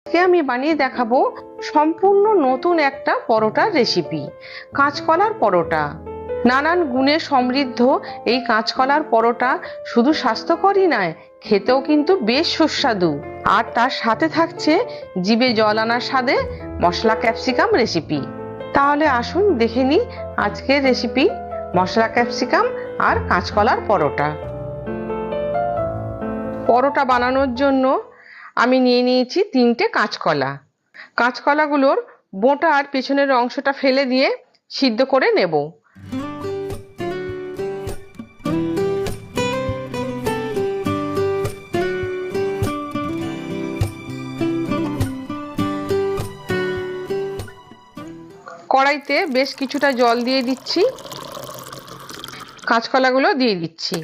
আজকে আমি বানিয়ে দেখাবো সম্পূর্ণ নতুন একটা পরোটার রেসিপি, কাঁচকলার পরোটা। নানান গুণে সমৃদ্ধ এই কাঁচকলার পরোটা শুধু স্বাস্থ্যকরই নয়, খেতেও কিন্তু বেশ সুস্বাদু। আর তার সাথে থাকছে জিভে জল আনার স্বাদে মশলা ক্যাপসিকাম রেসিপি। তাহলে আসুন দেখে নিই আজকের রেসিপি, মশলা ক্যাপসিকাম আর কাঁচকলার পরোটা। পরোটা বানানোর জন্য আমি নিয়ে নিয়েছি 3টে কাঁচকলা। কাঁচকলাগুলোর বোঁটা আর পেছনের অংশটা ফেলে দিয়ে সিদ্ধ করে নেব। কড়াইতে বেশ কিছুটা জল দিয়ে দিচ্ছি, কাঁচকলাগুলো দিয়ে দিচ্ছি।